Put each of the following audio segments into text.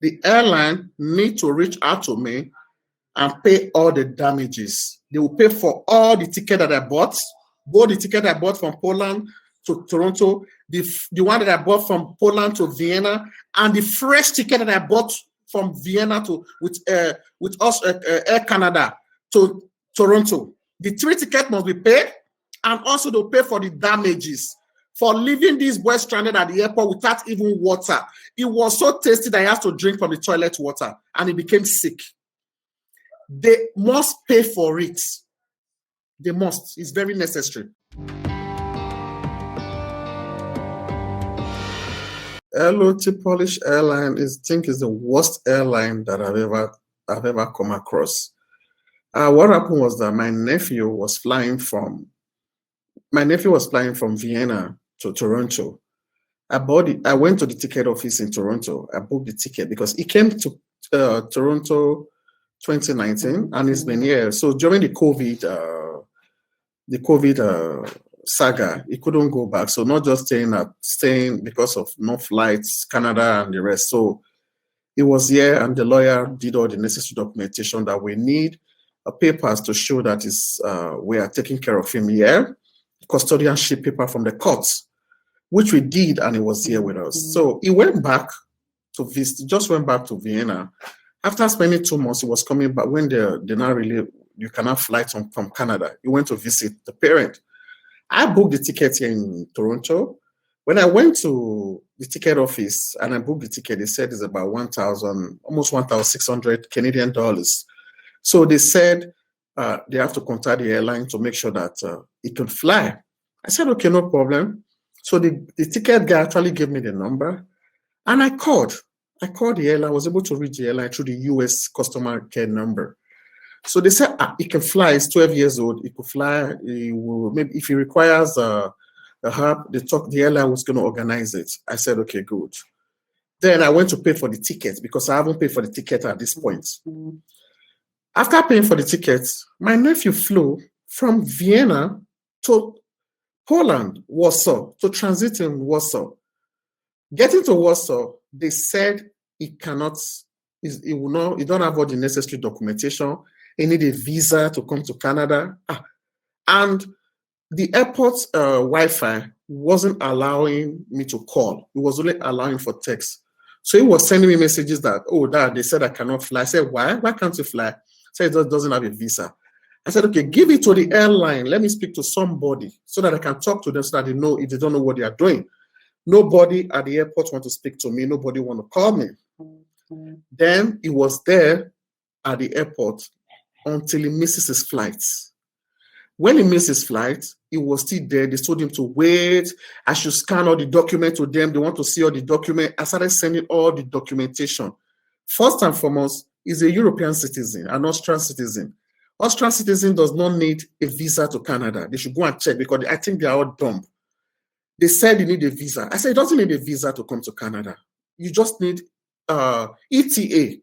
the airline need to reach out to me and pay all the damages. They will pay for all the ticket that I bought, both the ticket I bought from Poland to Toronto, the one that I bought from Poland to Vienna, and the fresh ticket that I bought from Vienna to with us Air Canada to Toronto. The 3 tickets must be paid, and also they'll pay for the damages for leaving these boys stranded at the airport without even water. It was so tasty that he has to drink from the toilet water, and he became sick. They must pay for it. They must. It's very necessary. LOT Polish airline is the worst airline that I've ever come across. What happened was that my nephew was flying from Vienna to Toronto. I went to the ticket office in Toronto. I booked the ticket because he came to Toronto 2019 and it's been here. So during the COVID saga, he couldn't go back. So not just staying because of no flights, Canada and the rest. So he was here and the lawyer did all the necessary documentation that we need, papers to show that we are taking care of him here, custodianship paper from the courts, which we did, and he was here with us. So he went back to visit, just went back to Vienna. After spending 2 months, he was coming back when you cannot fly from Canada. He went to visit the parent. I booked the ticket here in Toronto. When I went to the ticket office and I booked the ticket, they said it's about almost 1,600 Canadian dollars. So they said they have to contact the airline to make sure that it can fly. I said, okay, no problem. So the ticket guy actually gave me the number, and I called. The airline. I was able to reach the airline through the US customer care number. So they said he can fly. He's 12 years old. He could fly. He will, maybe if he requires a help, the airline was going to organize it. I said, okay, good. Then I went to pay for the ticket because I haven't paid for the ticket at this point. After paying for the ticket, my nephew flew from Vienna to Poland, Warsaw, to transit in Warsaw. Getting to Warsaw, they said he don't have all the necessary documentation. He need a visa to come to Canada. And the airport's Wi-Fi wasn't allowing me to call. It was only allowing for text. So he was sending me messages that, Dad, they said I cannot fly. I said, why? Why can't you fly? He said he doesn't have a visa. I said, okay, give it to the airline. Let me speak to somebody so that I can talk to them so that they know if they don't know what they are doing. Nobody at the airport want to speak to me. Nobody want to call me. Then he was there at the airport until he misses his flight. When he missed his flight, he was still there. They told him to wait. I should scan all the documents to them. They want to see all the documents. I started sending all the documentation. First and foremost, he's a European citizen, an Austrian citizen. Austrian citizen does not need a visa to Canada. They should go and check because I think they are all dumb. They said you need a visa. I said, it doesn't need a visa to come to Canada. You just need ETA,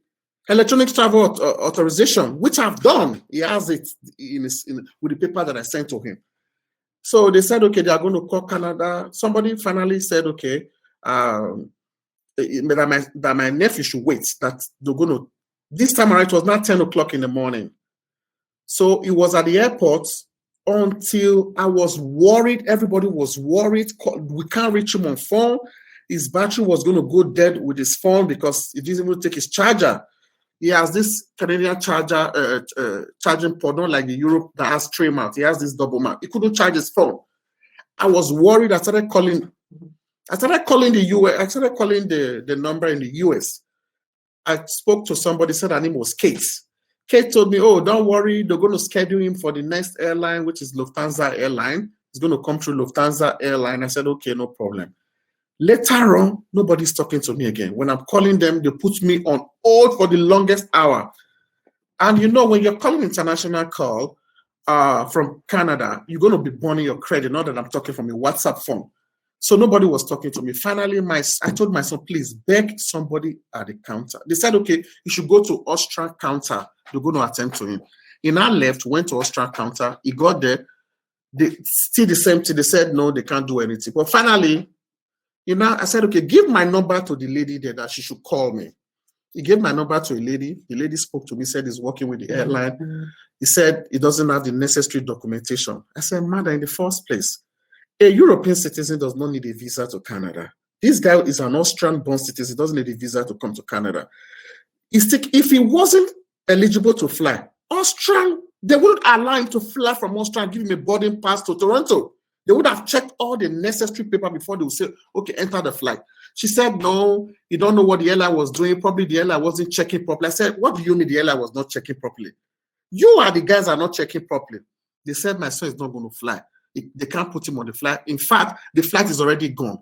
electronic travel authorization, which I've done. He has it with the paper that I sent to him. So they said, okay, they are going to call Canada. Somebody finally said, okay, that my nephew should wait, that they're going to, this time around, it was not 10 o'clock in the morning. So he was at the airport until I was worried. Everybody was worried. We can't reach him on phone. His battery was going to go dead with his phone because he didn't even take his charger. He has this Canadian charger, charging port, not like the Europe that has 3 mount. He has this double mount. He couldn't charge his phone. I was worried. I started calling the US. I started calling the number in the US. I spoke to somebody, said her name was Kate. Kate told me, oh, don't worry. They're going to schedule him for the next airline, which is Lufthansa airline. It's going to come through Lufthansa airline. I said, okay, no problem. Later on, nobody's talking to me again. When I'm calling them, they put me on hold for the longest hour. And you know, when you're calling international call from Canada, you're going to be burning your credit, not that I'm talking from a WhatsApp phone. So nobody was talking to me. Finally, I told my son, please beg somebody at the counter. They said, okay, you should go to Austrian counter. They're going to attend to him. He now left, went to Austrian counter. He got there. They still the same thing. They said, no, they can't do anything. But finally, I said, okay, give my number to the lady there that she should call me. He gave my number to a lady. The lady spoke to me, said he's working with the airline. He said he doesn't have the necessary documentation. I said, Mother, in the first place, a European citizen does not need a visa to Canada. This guy is an Austrian-born citizen. He doesn't need a visa to come to Canada. If he wasn't eligible to fly, they wouldn't allow him to fly from Austria and give him a boarding pass to Toronto. They would have checked all the necessary paper before they would say, okay, enter the flight. She said, no, you don't know what the airline was doing. Probably the airline wasn't checking properly. I said, what do you mean the airline was not checking properly? You are the guys that are not checking properly. They said, my son is not going to fly. They can't put him on the flight. In fact, the flight is already gone.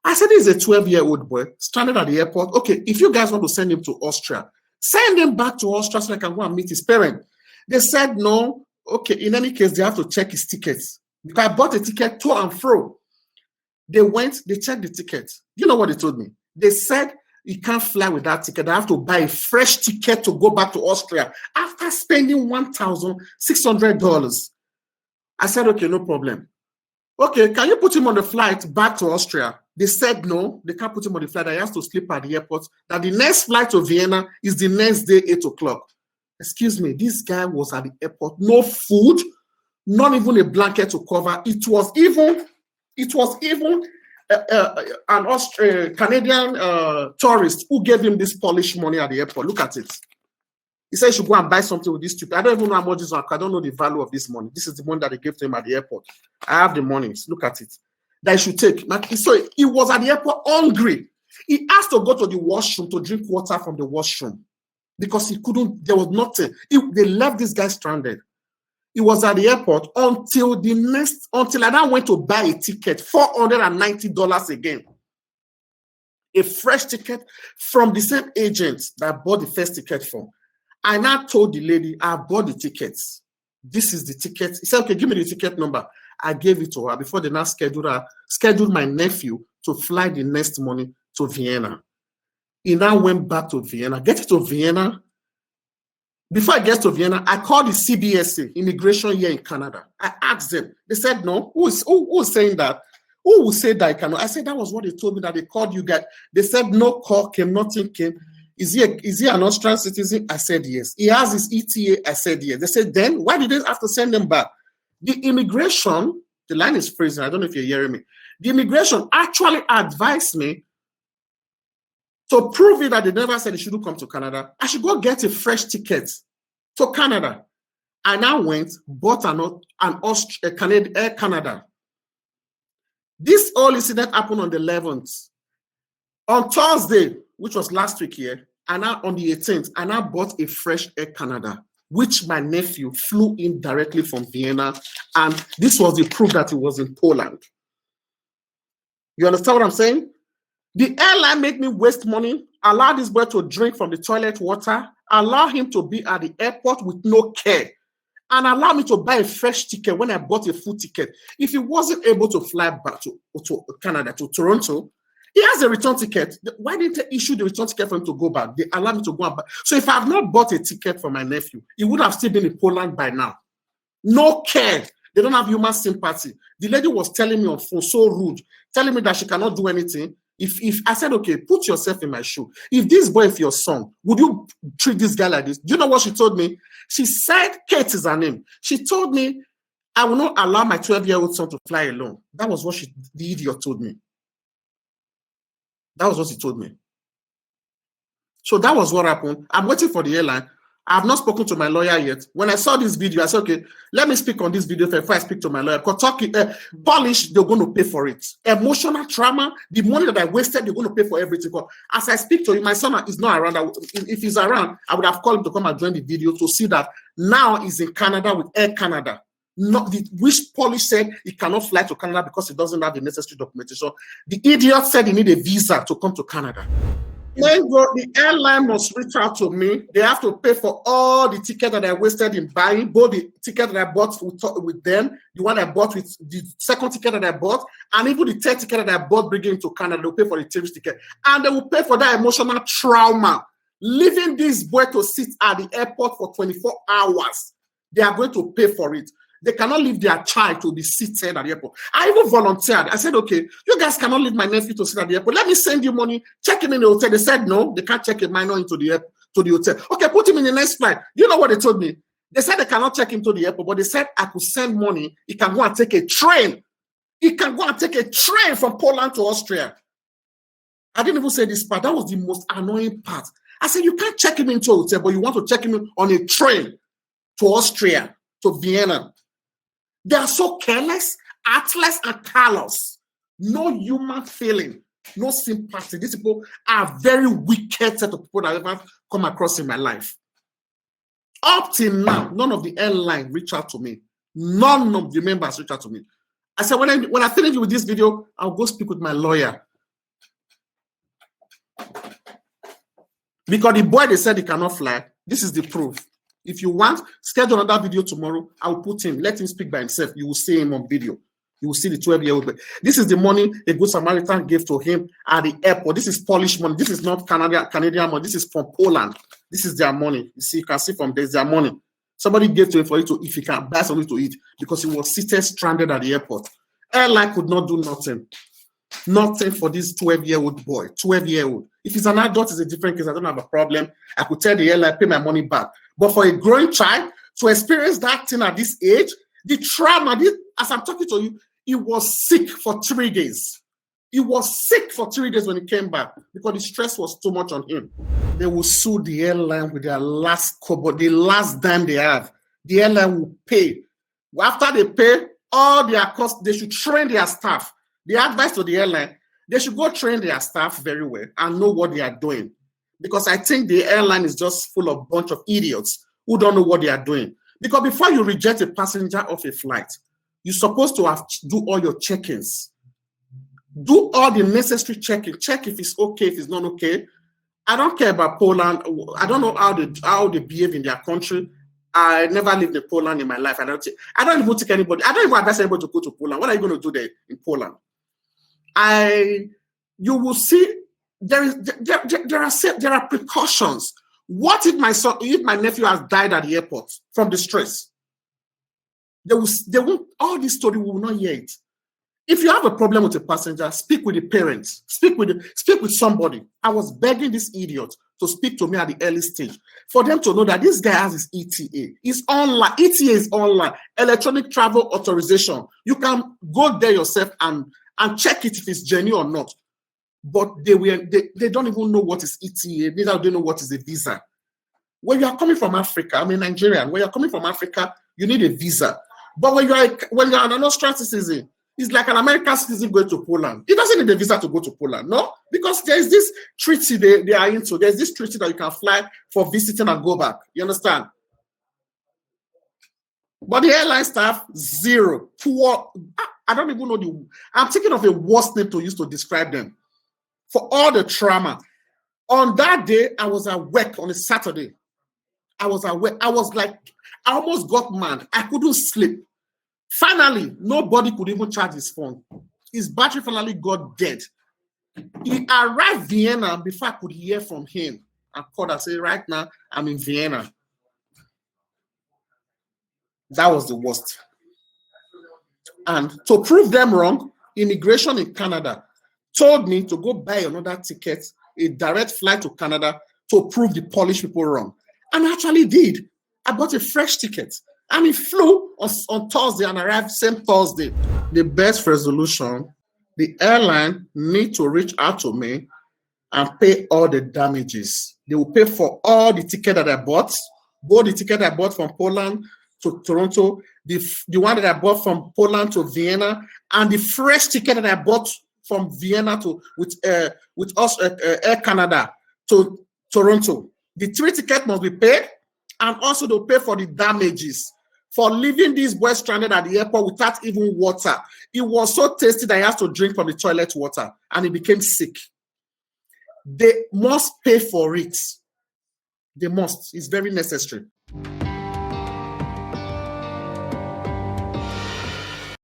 I said, this is a 12-year-old boy stranded at the airport. Okay, if you guys want to send him to Austria, send him back to Austria so I can go and meet his parent. They said, no. Okay, in any case, they have to check his tickets. Because I bought a ticket to and fro. They checked the ticket. You know what they told me? They said, you can't fly with that ticket. I have to buy a fresh ticket to go back to Austria after spending $1,600. I said, okay, no problem. Okay, can you put him on the flight back to Austria? They said no, they can't put him on the flight. He has to sleep at the airport. That the next flight to Vienna is the next day, 8 o'clock. Excuse me, this guy was at the airport. No food, not even a blanket to cover. It was even an Canadian tourist who gave him this Polish money at the airport. Look at it. He said he should go and buy something with this stupid. I don't even know how much this is. I don't know the value of this money. This is the money that they gave to him at the airport. I have the money. Look at it. That he should take. So he was at the airport hungry. He asked to go to the washroom to drink water from the washroom because he couldn't. There was nothing. They left this guy stranded. He was at the airport until I now went to buy a ticket, $490 again. A fresh ticket from the same agent that I bought the first ticket from. I now told the lady, I bought the tickets. This is the ticket. He said, okay, give me the ticket number. I gave it to her before they now scheduled my nephew to fly the next morning to Vienna. He now went back to Vienna. Get to Vienna. Before I get to Vienna, I called the CBSA, immigration here in Canada. I asked them. They said, no. Who is saying that? Who will say that I cannot? I said, that was what they told me, that they called you guys. They said, no call came, nothing came. Is he an Austrian citizen? I said, yes. He has his ETA? I said, yes. They said, then why did they have to send them back? The immigration, the line is freezing. I don't know if you're hearing me. The immigration actually advised me to prove it that they never said they shouldn't come to Canada. I should go get a fresh ticket to Canada. I now went, bought Air Canada. This whole incident happened on the 11th. On Thursday, which was last week here, and now on the 18th, I now bought a fresh Air Canada, which my nephew flew in directly from Vienna. And this was the proof that he was in Poland. You understand what I'm saying? The airline made me waste money, allow this boy to drink from the toilet water, allow him to be at the airport with no care, and allow me to buy a fresh ticket when I bought a full ticket. If he wasn't able to fly back to Canada, to Toronto, he has a return ticket. Why didn't they issue the return ticket for him to go back? They allowed me to go back. So if I have not bought a ticket for my nephew, he would have still been in Poland by now. No care. They don't have human sympathy. The lady was telling me on phone, so rude, telling me that she cannot do anything. If I said, okay, put yourself in my shoe. If this boy is your son, would you treat this guy like this? Do you know what she told me? She said, Kate is her name. She told me, I will not allow my 12-year-old son to fly alone. That was what the idiot told me. That was what he told me. So that was what happened. I'm waiting for the airline. I have not spoken to my lawyer yet. When I saw this video, I said, okay, let me speak on this video before I speak to my lawyer. Because Polish, they're going to pay for it. Emotional trauma, the money that I wasted, they're going to pay for everything. As I speak to him, my son is not around. If he's around, I would have called him to come and join the video to see that now he's in Canada with Air Canada. Which Polish said he cannot fly to Canada because he doesn't have the necessary documentation. The idiot said he need a visa to come to Canada. When the airline must reach out to me, they have to pay for all the tickets that I wasted in buying, both the ticket that I bought with them, the one I bought with the second ticket that I bought, and even the third ticket that I bought bringing to Canada. They'll pay for the tourist ticket. And they will pay for that emotional trauma. Leaving this boy to sit at the airport for 24 hours. They are going to pay for it. They cannot leave their child to be seated at the airport. I even volunteered. I said, okay, you guys cannot leave my nephew to sit at the airport. Let me send you money. Check him in the hotel. They said, no, they can't check a minor into the airport, to the hotel. Okay, put him in the next flight. You know what they told me? They said they cannot check him to the airport, but they said I could send money. He can go and take a train. He can go and take a train from Poland to Austria. I didn't even say this part. That was the most annoying part. I said, you can't check him into a hotel, but you want to check him on a train to Austria, to Vienna. They are so careless, heartless, and callous. No human feeling, no sympathy. These people are very wicked set of people that I've ever come across in my life. Up till now, none of the airline reached out to me. None of the members reached out to me. I said, when I finish with this video, I'll go speak with my lawyer. Because the boy, they said he cannot fly. This is the proof. If you want, schedule another video tomorrow. I'll put him. Let him speak by himself. You will see him on video. You will see the 12-year-old boy. This is the money a good Samaritan gave to him at the airport. This is Polish money. This is not Canadian money. This is from Poland. This is their money. You see, you can see from there's their money. Somebody gave to him for you to, if he can buy something to eat, because he was seated stranded at the airport. Airline could not do nothing. Nothing for this 12-year-old boy. 12-year-old. If he's an adult, it's a different case. I don't have a problem. I could tell the airline, pay my money back. But for a growing child to experience that thing at this age, the trauma, as I'm talking to you, he was sick for 3 days. He was sick for 3 days when he came back because the stress was too much on him. They will sue the airline with their last kobo, the last dime they have. The airline will pay. After they pay all their costs, they should train their staff. The advice to the airline, they should go train their staff very well and know what they are doing. Because I think the airline is just full of a bunch of idiots who don't know what they are doing. Because before you reject a passenger off a flight, you're supposed to have do all your check-ins. Do all the necessary checking. Check if it's okay, if it's not okay. I don't care about Poland. I don't know how they behave in their country. I never lived in Poland in my life. I don't even take anybody. I don't even advise anybody to go to Poland. What are you going to do there in Poland? You will see there are precautions. What if my nephew has died at the airport from the stress? All this story we will not hear it. If you have a problem with a passenger, speak with the parents, speak with somebody. I was begging this idiot to speak to me at the early stage for them to know that this guy has his ETA. It's online. ETA is online, electronic travel authorization. You can go there yourself and check it if it's genuine or not. But they don't even know what is ETA. Neither do they know what is a visa. When you are coming from Africa, I'm a Nigerian. When you're coming from Africa, you need a visa. But when you're an Austrian citizen, it's like an American citizen going to Poland. He doesn't need a visa to go to Poland, no? Because there's this treaty they are into. There's this treaty that you can fly for visiting and go back. You understand? But the airline staff, zero. Poor. I don't even know I'm thinking of a worse name to use to describe them. For all the trauma. On that day, I was at work on a Saturday. I was at work. I almost got mad. I couldn't sleep. Finally, nobody could even charge his phone. His battery finally got dead. He arrived in Vienna before I could hear from him. I called and said, right now, I'm in Vienna. That was the worst. And to prove them wrong, immigration in Canada told me to go buy another ticket, a direct flight to Canada, to prove the Polish people wrong. And I actually did. I bought a fresh ticket. And it flew on Thursday and arrived same Thursday. The best resolution, the airline need to reach out to me and pay all the damages. They will pay for all the ticket that I bought, both the ticket I bought from Poland to Toronto, the one that I bought from Poland to Vienna, and the fresh ticket that I bought from Vienna with Air Canada to Toronto. The 3 tickets must be paid, and also they'll pay for the damages for leaving these boys stranded at the airport without even water. It was so tasty that he has to drink from the toilet water, and he became sick. They must pay for it. They must. It's very necessary.